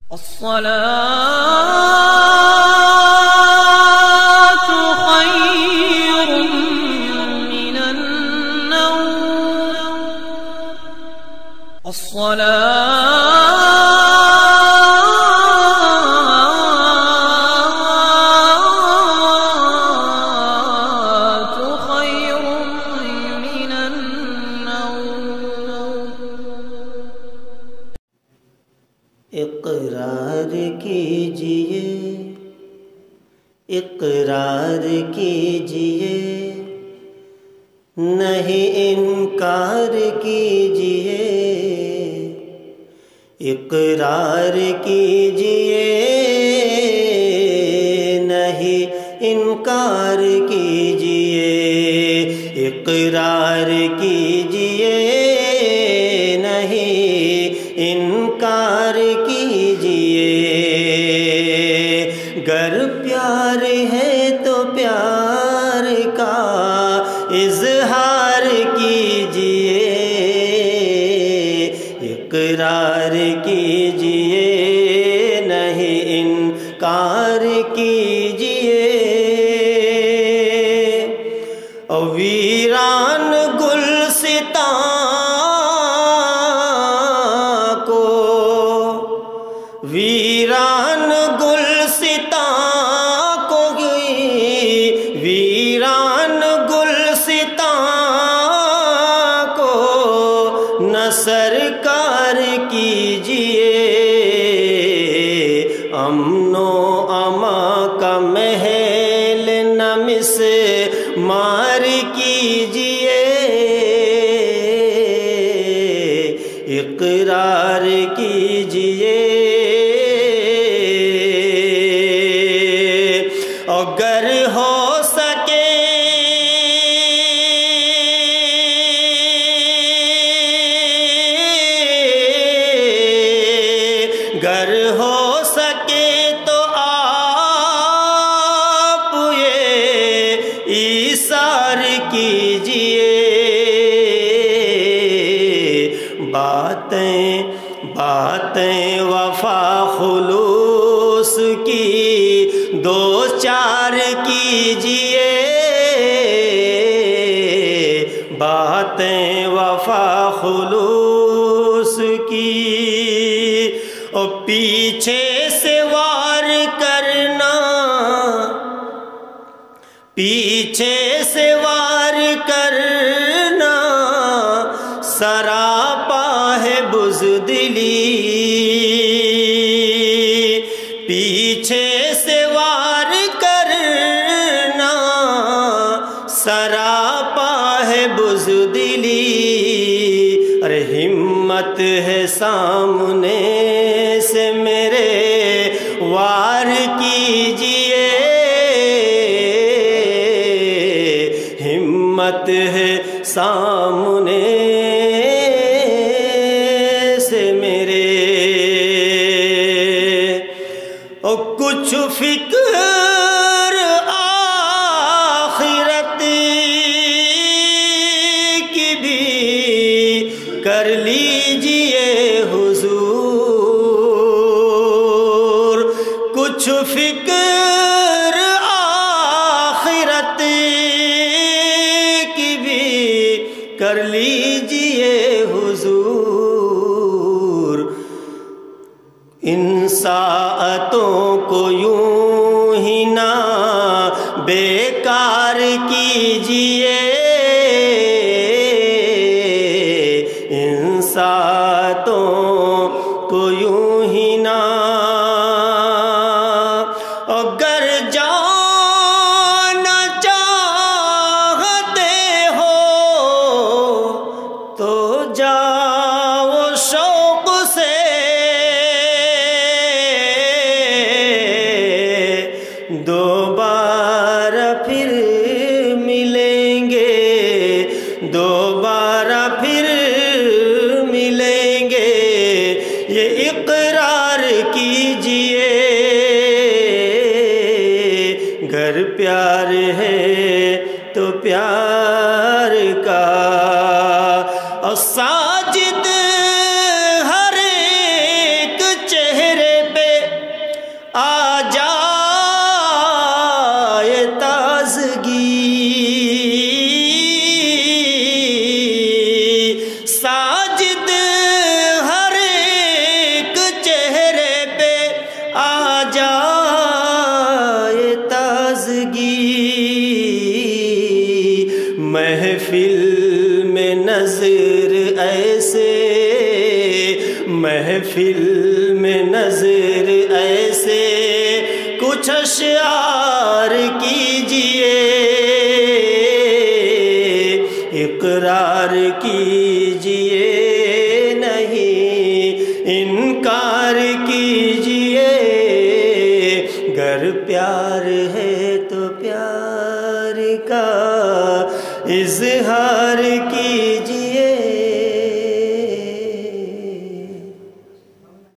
الصلاة خير من النوم الصلاة خير من النوم اقرار کیجئے اقرار کیجئے نہیں انکار کیجئے اقرار کیجئے نہیں انکار کیجئے اقرار کیجئے نہیں انکار کیجئے گر پیار ہے تو پیار کا اظہار کیجئے اقرار کیجئے نہیں انکار کیجئے ویران گلستان کو ویران گلستان کو ویران گلستان کو نہ سرکار کیجئے امن و امان کا محل نہ مسمار کیجئے اقرار کیجئے اگر ہو سکے گر ہو سکے تو آپ یہ ایثار کیجئے باتیں وفا خلوص کی دو چار کیجئے باتیں وفا خلوص کی اور پیچھے سے وار کرنا پیچھے سے وار کرنا سراپا ہے بزدلی پیچھے سے وار کرنا سراپا ہے بزدلی ارے ہمت ہے سامنے سے میرے وار کیجئے ہمت ہے سامنے سے میرے اور کچھ فکر آخرت کی بھی کر لیجئے حضور کچھ فکر آخرت کی بھی کر لیجئے حضور ان ساعتوں کو یوں ہی نہ بیکار کیجئے ان ساعتوں کو یوں ہی نہ اگر جانا چاہتے ہو تو جاؤ شوق سے دوبارہ پھر ملیں گے دوبارہ پھر ملیں گے یہ اقرار کیجئے آ جائے تازگی، ساجد ہر ایک چہرے پہ آ جائے تازگی، محفل میں نظر ایسے، محفل میں نظر ایسے کچھ اشعار کیجئے، اقرار کیجئے نہیں انکار کیجئے۔